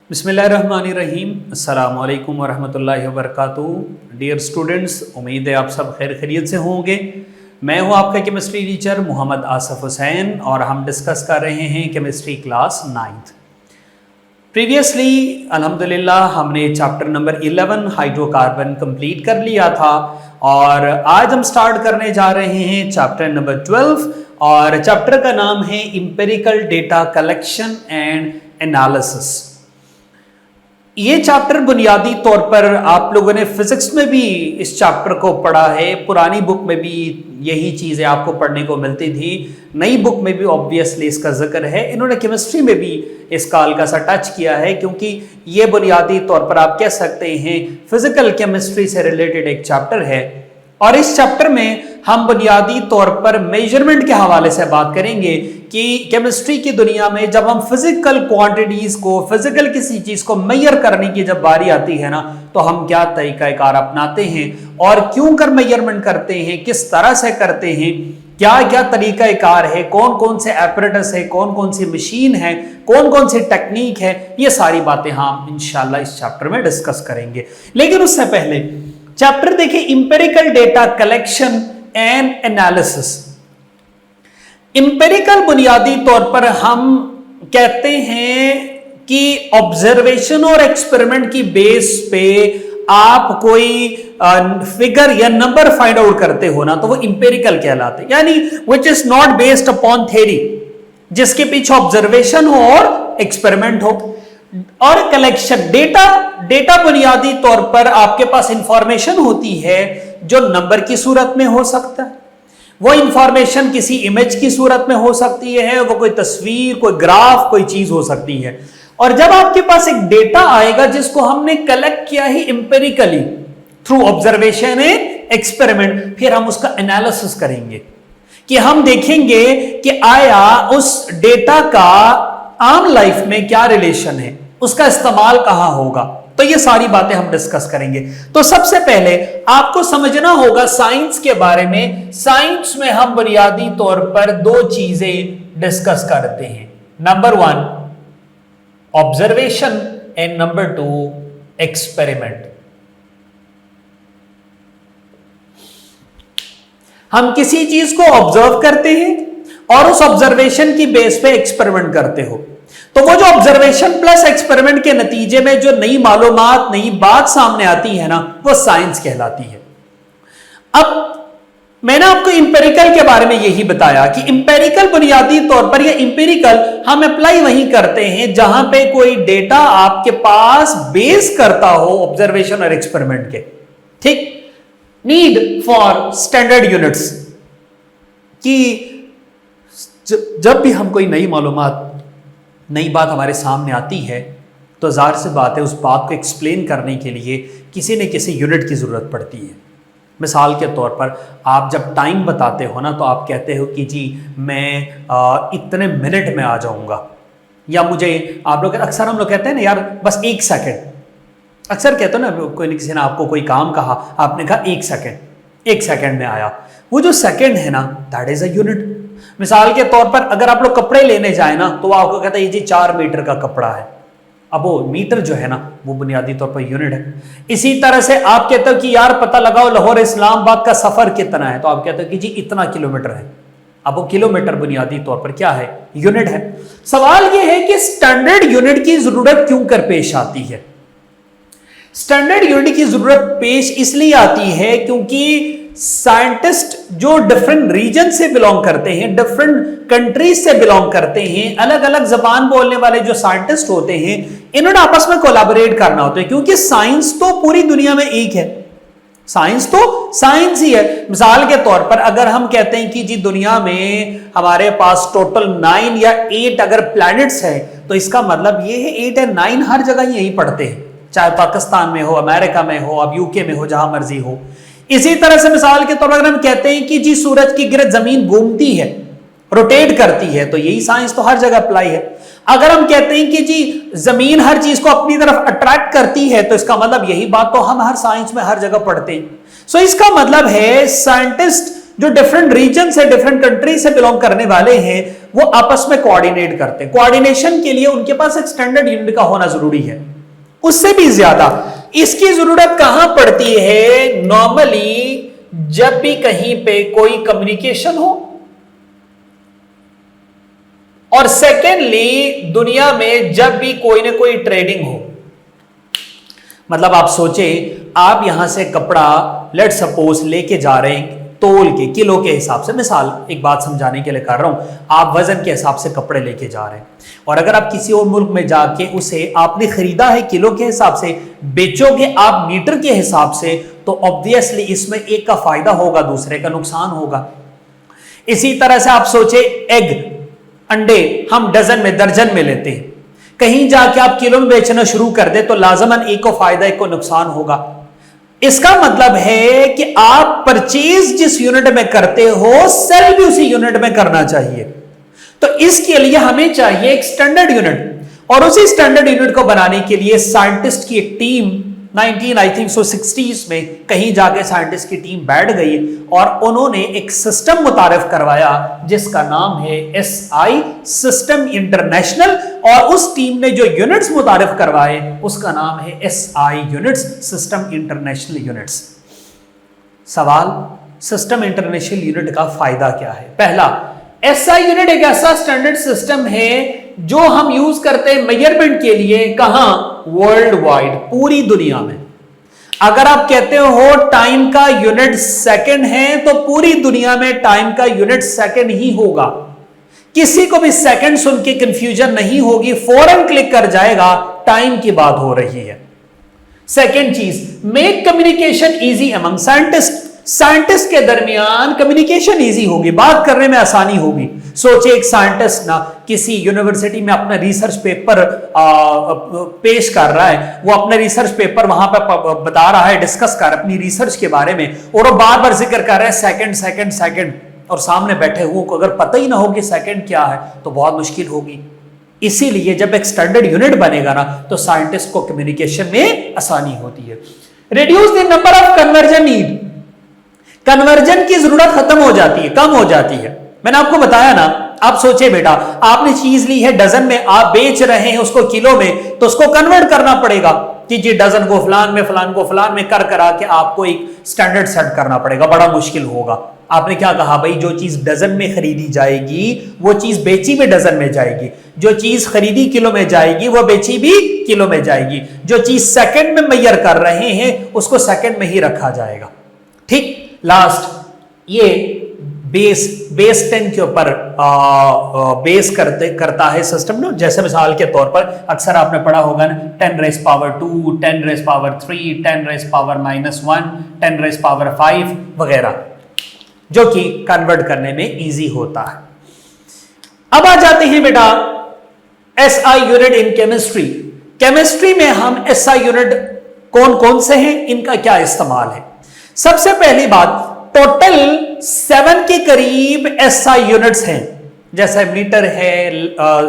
बिस्मिल्लाहिर्रहमानिर्रहीम। अस्सलामु अलैकुम वरहमतुल्लाहि वबरकातुहू। डियर स्टूडेंट्स, उम्मीद है आप सब खैर खैरियत से होंगे। मैं हूं आपका केमिस्ट्री टीचर मोहम्मद आसिफ हुसैन और हम डिस्कस कर रहे हैं केमिस्ट्री क्लास 9th। प्रीवियसली अल्हम्दुलिल्लाह हमने चैप्टर नंबर 11 हाइड्रोकार्बन कंप्लीट कर लिया था और आज हम स्टार्ट करने जा रहे हैं चैप्टर नंबर 12 और चैप्टर का नाम है empirical data collection and analysis. ये चैप्टर बुनियादी तौर पर आप लोगों ने फिजिक्स में भी इस चैप्टर को पढ़ा है, पुरानी बुक में भी यही चीज़ें आपको पढ़ने को मिलती थी, नई बुक में भी ऑब्वियसली इसका जिक्र है। इन्होंने केमिस्ट्री में भी इसका हल्का सा टच किया है क्योंकि ये बुनियादी तौर पर आप कह सकते हैं फिजिकल केमिस्ट्री से रिलेटेड एक चैप्टर है। और इस चैप्टर में हम बुनियादी तौर पर मेजरमेंट के हवाले से बात करेंगे कि केमिस्ट्री की दुनिया में जब हम फिजिकल क्वांटिटीज को, फिजिकल किसी चीज को मेजर करने की जब बारी आती है ना, तो हम क्या तरीकाकार अपनाते हैं और क्यों कर मेजरमेंट करते हैं, किस तरह से करते हैं, क्या क्या तरीकाकार है, कौन कौन से एपरेटस है, कौन कौन सी मशीन है, कौन कौन सी टेक्निक है, ये सारी बातें हम इंशाल्लाह इस चैप्टर में डिस्कस करेंगे। लेकिन उससे पहले चैप्टर देखिए empirical data collection and analysis. Empirical बुनियादी तौर पर हम कहते हैं कि ऑब्जर्वेशन और एक्सपेरिमेंट की बेस पे आप कोई फिगर या नंबर फाइंड आउट करते हो ना, तो वो इंपेरिकल कहलाते हैं, यानी which is not based upon theory, जिसके पीछे ऑब्जर्वेशन हो और एक्सपेरिमेंट हो। और कलेक्शन डेटा बुनियादी तौर पर आपके पास इंफॉर्मेशन होती है जो नंबर की सूरत में हो सकता है, वो इंफॉर्मेशन किसी इमेज की सूरत में हो सकती है, वो कोई तस्वीर, कोई ग्राफ, कोई चीज हो सकती है। और जब आपके पास एक डेटा आएगा जिसको हमने कलेक्ट किया है इंपेरिकली थ्रू ऑब्जर्वेशन एंड एक्सपेरिमेंट, फिर हम उसका एनालिसिस करेंगे कि हम देखेंगे कि आया उस डेटा का आम लाइफ में क्या रिलेशन है, उसका इस्तेमाल कहां होगा। तो ये सारी बातें हम डिस्कस करेंगे। तो सबसे पहले आपको समझना होगा साइंस के बारे में। साइंस में हम बुनियादी तौर पर दो चीजें डिस्कस करते हैं, number 1 observation and number 2 experiment. हम किसी चीज को ऑब्जर्व करते हैं और उस ऑब्जर्वेशन की बेस पे एक्सपेरिमेंट करते हो, तो वो जो ऑब्जर्वेशन प्लस एक्सपेरिमेंट के नतीजे में जो नई मालूमात, नई बात सामने आती है ना, वो साइंस कहलाती है। अब मैंने आपको इंपेरिकल के बारे में यही बताया कि इंपेरिकल बुनियादी तौर पर, या इंपेरिकल हम अप्लाई वहीं करते हैं जहां पे कोई डेटा आपके पास बेस करता हो ऑब्जर्वेशन और एक्सपेरिमेंट के। ठीक, नीड फॉर स्टैंडर्ड यूनिट्स कि जब भी हम कोई नई मालूमात, नई बात हमारे सामने आती है तो जाहिर सी बात है उस बात को एक्सप्लेन करने के लिए किसी न किसी यूनिट की ज़रूरत पड़ती है। मिसाल के तौर पर आप जब टाइम बताते हो ना, तो आप कहते हो कि जी मैं इतने मिनट में आ जाऊंगा, या मुझे आप लोग अक्सर हम लोग कहते हैं ना यार बस 1 सेकेंड, अक्सर कहते हो ना, कोई किसी ने आपको कोई काम कहा, आपने कहा 1 सेकेंड, 1 सेकेंड में आया। वो जो सेकेंड है ना, दैट इज अ यूनिट। मिसाल के तौर पर अगर आप लोग कपड़े लेने जाए ना, तो वो आपको कहता है ये जी 4 मीटर का कपड़ा है। अब वो मीटर जो है ना, वो बुनियादी तौर पर यूनिट है। इसी तरह से आप कहते हो कि यार पता लगाओ लाहौर इस्लामाबाद का सफर कितना है, तो आप कहते हो कि जी इतना किलोमीटर है। अब वो किलोमीटर बुनियादी तौर पर क्या है, यूनिट है। सवाल ये है कि स्टैंडर्ड यूनिट की जरूरत क्यों कर पेश आती है। स्टैंडर्ड यूनिट की जरूरत पेश इसलिए आती है क्योंकि साइंटिस्ट जो डिफरेंट रीजन से बिलोंग करते हैं, डिफरेंट कंट्रीज से बिलोंग करते हैं, अलग अलग जबान बोलने वाले जो साइंटिस्ट होते हैं, इन्होंने आपस में कोलैबोरेट करना होता है, क्योंकि साइंस तो पूरी दुनिया में एक है। साइंस तो साइंस ही है। मिसाल के तौर पर अगर हम कहते हैं कि जी दुनिया में हमारे पास टोटल 9 या 8 अगर प्लैनेट्स हैं, तो इसका मतलब ये है 8 या 9 हर जगह यही पढ़ते हैं, चाहे पाकिस्तान में हो, अमेरिका में हो, अब यूके में हो, जहां मर्जी हो। इसी तरह से मिसाल के तौर पर अगर हम कहते हैं कि जी सूरज की गिरद जमीन घूमती है, रोटेट करती है, तो यही साइंस तो हर जगह अप्लाई है। अगर हम कहते हैं कि जी जमीन हर चीज को अपनी तरफ अट्रैक्ट करती है, तो इसका मतलब यही बात तो हम हर साइंस में हर जगह पढ़ते हैं। सो इसका मतलब है साइंटिस्ट जो डिफरेंट रीजन से, डिफरेंट कंट्री से बिलोंग करने वाले हैं, वो आपस में कोऑर्डिनेट करते हैं। कोऑर्डिनेशन के लिए उनके पास एक स्टैंडर्ड यूनिट का होना जरूरी है। उससे भी ज्यादा इसकी जरूरत कहां पड़ती है? नॉर्मली जब भी कहीं पे कोई कम्युनिकेशन हो, और सेकेंडली दुनिया में जब भी कोई ना कोई ट्रेडिंग हो। मतलब आप सोचे, आप यहां से कपड़ा लेट सपोज लेके जा रहे हैं तोल के, किलो के हिसाब से, मिसाल एक बात समझाने के लिए कर रहा हूं, आप वजन के हिसाब से कपड़े लेके जा रहे हैं, और अगर आप किसी और मुल्क में जाके उसे आपने खरीदा है किलो के हिसाब से, बेचोगे आप मीटर के हिसाब से, तो ऑब्वियसली इसमें एक का फायदा होगा, दूसरे का नुकसान होगा। इसी तरह से आप सोचे, एग, अंडे हम डजन में, दर्जन में लेते हैं, कहीं जाके आप किलो में बेचना शुरू कर दे तो लाजमन एक को फायदा एक को नुकसान होगा। इसका मतलब है कि आप परचेज जिस यूनिट में करते हो, सेल भी उसी यूनिट में करना चाहिए। तो इसके लिए हमें चाहिए एक स्टैंडर्ड यूनिट, और उसी स्टैंडर्ड यूनिट को बनाने के लिए साइंटिस्ट की एक टीम 1960s में कहीं जाके साइंटिस्ट की टीम बैठ गई और उन्होंने एक सिस्टम मुतारिफ करवाया जिसका नाम है SI सिस्टम इंटरनेशनल, और उस टीम ने जो यूनिट्स मुतारिफ करवाए उसका नाम है SI units, system international units. सवाल, सिस्टम इंटरनेशनल यूनिट का फायदा क्या है? पहला, SI यूनिट एक ऐसा स्टैंडर्ड सिस्टम है जो हम यूज करते हैं मेजरमेंट के लिए। कहां? वर्ल्ड वाइड, पूरी दुनिया में। अगर आप कहते हो टाइम का यूनिट सेकंड है, तो पूरी दुनिया में टाइम का यूनिट सेकंड ही होगा। किसी को भी सेकंड सुन के कंफ्यूजन नहीं होगी, फौरन क्लिक कर जाएगा टाइम की बात हो रही है। सेकंड चीज, make communication easy among scientist के दरमियान कम्युनिकेशन इजी होगी, बात करने में आसानी होगी। सोचे एक साइंटिस्ट ना किसी यूनिवर्सिटी में अपना रिसर्च पेपर पेश कर रहा है, वो अपना रिसर्च पेपर वहां पर बता रहा है, डिस्कस कर अपनी रिसर्च के बारे में, और वो बार बार जिक्र कर रहा है सेकंड सेकंड सेकंड, और सामने बैठे हुए को अगर पता ही ना हो कि सेकंड क्या है तो बहुत मुश्किल होगी। इसीलिए जब एक स्टैंडर्ड यूनिट बनेगा ना तो साइंटिस्ट को कम्युनिकेशन में आसानी होती है। Reduce the number of conversion need, conversion की जरूरत खत्म हो जाती है, कम हो जाती है। मैंने आपको बताया ना, आप सोचे बेटा आपने चीज ली है डजन में, आप बेच रहे हैं उसको किलो में, तो उसको कन्वर्ट करना पड़ेगा कि जी डजन को फलान में, फलान को फलान में कर करा के आपको एक स्टैंडर्ड सेट करना पड़ेगा, बड़ा मुश्किल होगा। आपने क्या कहा भाई, जो चीज डजन में खरीदी जाएगी वो चीज बेची भी डजन में जाएगी, जो चीज खरीदी किलो में जाएगी वो बेची भी किलो में जाएगी, जो चीज सेकंड में मेजर कर रहे हैं उसको सेकंड में ही रखा जाएगा। ठीक, लास्ट ये बेस 10 के ऊपर बेस करता है सिस्टम ना। जैसे मिसाल के तौर पर अक्सर आपने पढ़ा होगा ना 10 rays power 2, 10 rays power 3, 10 rays power -1, 10 rays power 5 वगैरह, जो कि कन्वर्ट करने में इजी होता है। अब आ जाते हैं बेटा SI unit in chemistry. Chemistry में हम SI यूनिट कौन कौन से हैं, इनका क्या इस्तेमाल है? सबसे पहली बात, टोटल 7 के करीब SI यूनिट्स हैं, जैसे मीटर है,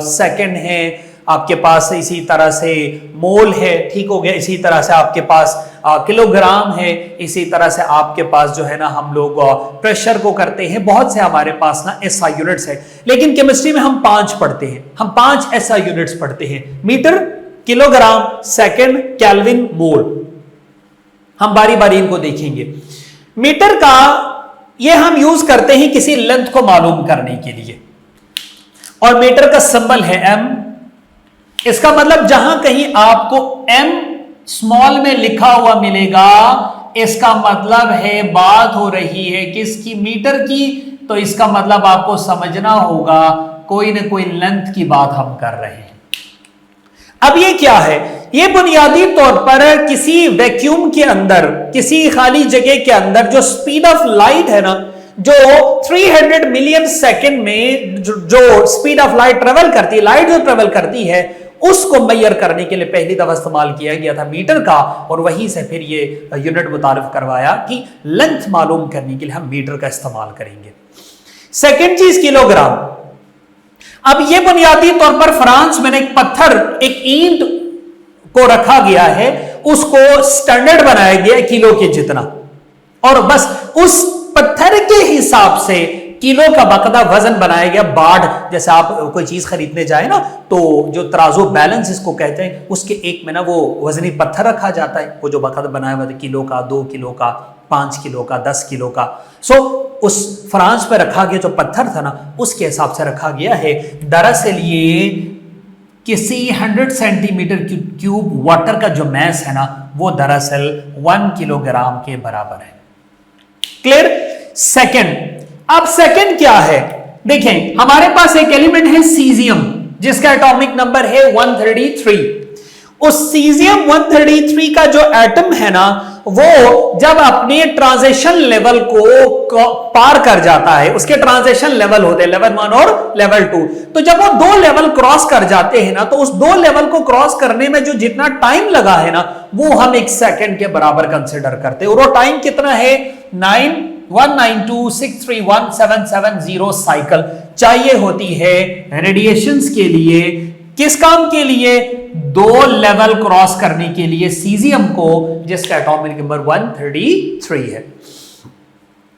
सेकंड है आपके पास, इसी तरह से मोल है, ठीक हो गया, इसी तरह से आपके पास किलोग्राम है, इसी तरह से आपके पास जो है ना हम लोग प्रेशर को करते हैं, बहुत से हमारे पास ना SI यूनिट्स है। लेकिन केमिस्ट्री में हम 5 पढ़ते हैं, हम 5 SI यूनिट्स पढ़ते हैं, मीटर, किलोग्राम, सेकंड, केल्विन, मोल। हम बारी बारी इनको देखेंगे। मीटर का ये हम यूज करते हैं किसी लेंथ को मालूम करने के लिए, और मीटर का सिंबल है M। इसका मतलब जहां कहीं आपको M स्मॉल में लिखा हुआ मिलेगा, इसका मतलब है बात हो रही है किसकी, मीटर की, तो इसका मतलब आपको समझना होगा कोई ना कोई लेंथ की बात हम कर रहे हैं। अब ये क्या है, ये बुनियादी तौर पर किसी वैक्यूम के अंदर, किसी खाली जगह के अंदर जो स्पीड ऑफ लाइट है ना, जो 300 मिलियन सेकंड में जो स्पीड ऑफ लाइट ट्रेवल करती है, लाइट जो ट्रेवल करती है, उसको मेजर करने के लिए पहली दफा इस्तेमाल किया गया था मीटर का, और वहीं से फिर ये यूनिट मुतारिफ करवाया कि लेंथ मालूम करने के लिए हम मीटर का इस्तेमाल करेंगे। सेकेंड चीज किलोग्राम। अब ये बुनियादी तौर पर फ्रांस में एक पत्थर, एक ईंट को रखा गया है, उसको स्टैंडर्ड बनाया गया किलो के जितना, और बस उस पत्थर के हिसाब से किलो का बाकायदा वजन बनाया गया। बाढ़ जैसे आप कोई चीज खरीदने जाए ना, तो जो तराजू बैलेंस इसको कहते हैं, उसके एक में ना वो वजनी पत्थर रखा जाता है, वो जो बाकायदा बनाया हुआ था, किलो का, 2 किलो का, 5 किलो का, 10 किलो का। सो उस फ्रांस पे रखा गया जो पत्थर था ना, उसके हिसाब से रखा गया है। दरअसल ये किसी 100 सेंटीमीटर क्यूब वाटर का जो मैस है ना, वो दरअसल 1 किलोग्राम के बराबर है। क्लियर? सेकंड, अब सेकंड क्या है? देखें, हमारे पास एक एलिमेंट है सीजियम, जिसका एटॉमिक नंबर है 133। उस सीजियम 133 का जो एटम है ना, वो जब अपने ट्रांजिशन लेवल को पार कर जाता है, उसके ट्रांजिशन लेवल होते हैं लेवल 1 और लेवल 2, तो जब वो 2 लेवल क्रॉस कर जाते हैं ना, तो उस 2 लेवल को क्रॉस करने में जो जितना टाइम लगा है ना, वो हम 1 सेकंड के बराबर कंसिडर करते हैं। और वो टाइम कितना है? 91926317770 साइकिल चाहिए होती है रेडिएशंस के लिए। किस काम के लिए? 2 लेवल क्रॉस करने के लिए सीजियम को, जिसका एटॉमिक नंबर 133 है।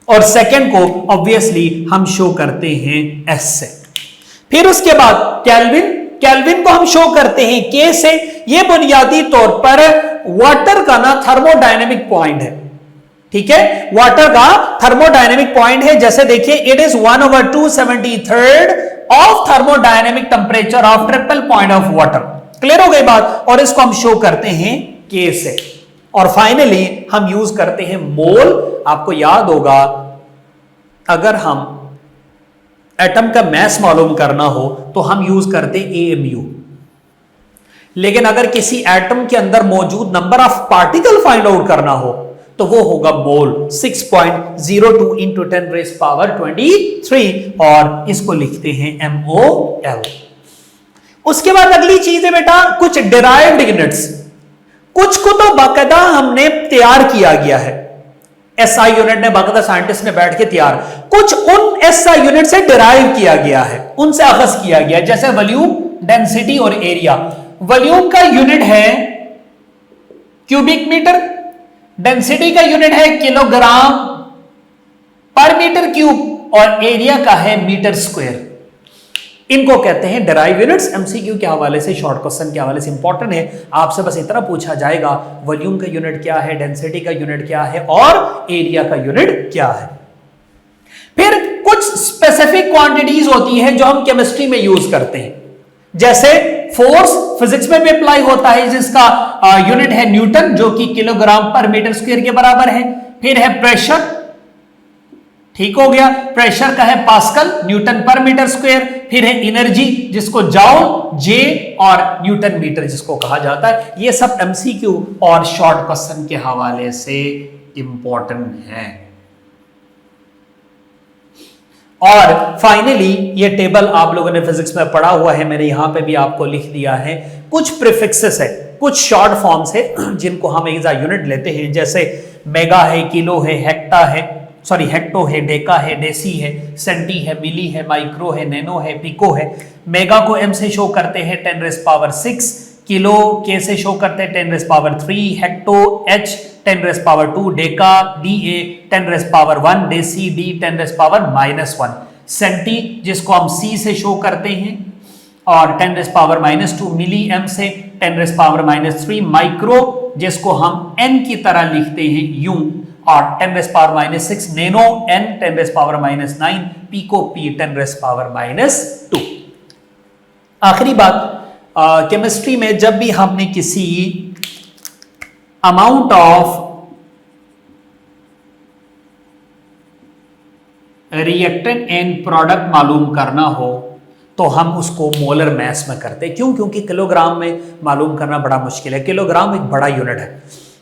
और सेकंड को ऑब्वियसली हम शो करते हैं एस से। फिर उसके बाद केल्विन को हम शो करते हैं के से। यह बुनियादी तौर पर वाटर का ना थर्मोडायनेमिक पॉइंट है, ठीक है, वाटर का थर्मोडायनेमिक पॉइंट है। जैसे देखिए, it is 1/273 of thermodynamic temperature of triple point of water. Clear हो गई बात? और इसको हम शो करते हैं के से। और फाइनली हम यूज करते हैं मोल। आपको याद होगा, अगर हम एटम का मैस मालूम करना हो तो हम यूज करते AMU, लेकिन अगर किसी एटम के अंदर मौजूद number of particle find out करना हो तो वो होगा मोल। 6.02 इंटू 10⁻23, और इसको लिखते हैं MOL। उसके बाद अगली चीज है बेटा, कुछ डिराइव्ड यूनिट्स। कुछ को तो बाकायदा हमने तैयार किया गया है, SI यूनिट ने बाकायदा साइंटिस्ट ने बैठ के तैयार। कुछ उन SI यूनिट से डिराइव किया गया है, उनसे अखज किया गया है, जैसे वॉल्यूम, डेंसिटी और एरिया। वॉल्यूम का यूनिट है क्यूबिक मीटर, डेंसिटी का यूनिट है किलोग्राम पर मीटर क्यूब, और एरिया का है मीटर स्क्वायर। इनको कहते हैं डिराइव यूनिट्स। एमसीक्यू के हवाले से, शॉर्ट क्वेश्चन के हवाले से इंपॉर्टेंट है। आपसे बस इतना पूछा जाएगा, वॉल्यूम का यूनिट क्या है, डेंसिटी का यूनिट क्या है, और एरिया का यूनिट क्या है। फिर कुछ स्पेसिफिक क्वांटिटीज होती है जो हम केमिस्ट्री में यूज करते हैं, जैसे फोर्स फिजिक्स में भी अप्लाई होता है, जिसका यूनिट है न्यूटन, जो कि किलोग्राम पर मीटर स्क्वायर के बराबर है। फिर है प्रेशर, ठीक हो गया, प्रेशर का है पास्कल, न्यूटन पर मीटर स्क्वायर। फिर है एनर्जी, जिसको जाउल, जे, और न्यूटन मीटर जिसको कहा जाता है। ये सब एमसीक्यू और शॉर्ट क्वेश्चन के हवाले से इंपॉर्टेंट है। और फाइनली ये टेबल आप लोगों ने फिजिक्स में पढ़ा हुआ है, मैंने यहां पे भी आपको लिख दिया है। कुछ प्रीफिक्सेस है, कुछ शॉर्ट फॉर्म्स है जिनको हम एज अ यूनिट लेते हैं, जैसे मेगा है, किलो है, हेक्टा है, सॉरी हेक्टो है, डेका है, डेसी है, सेंटी है, मिली है, माइक्रो है, नैनो है, पिको है। मेगा को m से शो करते हैं 10⁻6, किलो k से शो करते हैं 10⁻3, hecto h 10⁻2, deca da 10⁻1, deci d 10⁻−1, centi जिसको हम c से शो करते हैं और 10⁻−2, मिली m से 10⁻−3, माइक्रो जिसको हम n की तरह लिखते हैं यूं, और 10⁻⁻6, नैनो n 10⁻⁹, पिको p 10⁻⁻2। आखिरी बात, केमिस्ट्री में जब भी हमने किसी amount of reactant and product मालूम करना हो तो हम उसको मोलर मैस में करते हैं। क्यों? क्योंकि किलोग्राम में मालूम करना बड़ा मुश्किल है। किलोग्राम एक बड़ा यूनिट है,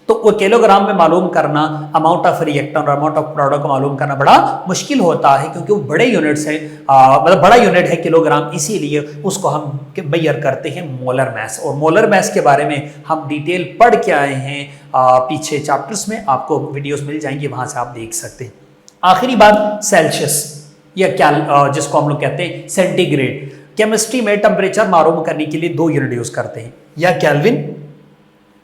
तो वो किलोग्राम में मालूम करना अमाउंट ऑफ रिएक्टेंट और अमाउंट ऑफ प्रोडक्ट को मालूम करना बड़ा मुश्किल होता है, क्योंकि वो बड़े यूनिट्स हैं, मतलब बड़ा यूनिट है किलोग्राम, इसीलिए उसको हम मेजर करते हैं मोलर मैस। और मोलर मैस के बारे में हम डिटेल पढ़ के आए हैं पीछे चैप्टर्स में, आपको वीडियोस मिल जाएंगी, वहां से आप देख सकते हैं। आखिरी बात, सेल्सियस या क्या जिसको हम लोग कहते हैं सेंटीग्रेड। केमिस्ट्री में टेम्परेचर मालूम करने के लिए 2 यूनिट यूज करते हैं, या केल्विन,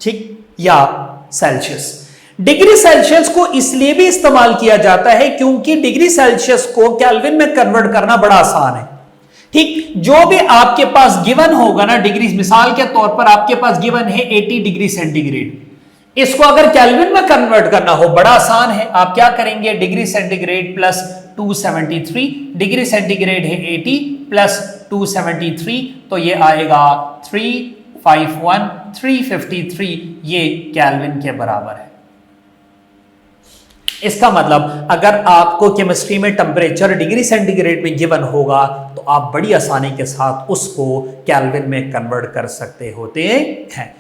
ठीक, या सेल्सियस। डिग्री सेल्सियस को इसलिए भी इस्तेमाल किया जाता है क्योंकि डिग्री सेल्सियस को केल्विन में कन्वर्ट करना बड़ा आसान है। ठीक, जो भी आपके पास गिवन होगा ना डिग्री, मिसाल के तौर पर आपके पास गिवन है 80 डिग्री सेंटीग्रेड, इसको अगर केल्विन में कन्वर्ट करना हो बड़ा आसान है। आप क्या करेंगे, degree centigrade plus 273, degree centigrade है 80 प्लस 273, तो ये आएगा 353, ये केल्विन के बराबर है। इसका मतलब अगर आपको केमिस्ट्री में टेम्परेचर डिग्री सेंटीग्रेड में गिवन होगा तो आप बड़ी आसानी के साथ उसको केल्विन में कन्वर्ट कर सकते होते हैं।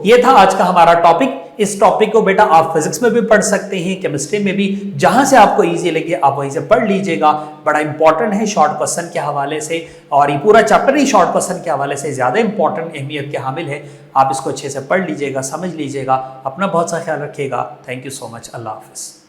ये था आज का हमारा टॉपिक। इस टॉपिक को बेटा आप फिजिक्स में भी पढ़ सकते हैं, केमिस्ट्री में भी, जहां से आपको इजी लगे आप वहीं से पढ़ लीजिएगा। बड़ा इंपॉर्टेंट है शॉर्ट क्वेश्चन के हवाले से, और ये पूरा चैप्टर ही शॉर्ट क्वेश्चन के हवाले से ज्यादा इंपॉर्टेंट अहमियत के हामिल है। आप इसको अच्छे से पढ़ लीजिएगा, समझ लीजिएगा। अपना बहुत सा ख्याल रखिएगा। Thank you so much. Allah Hafiz.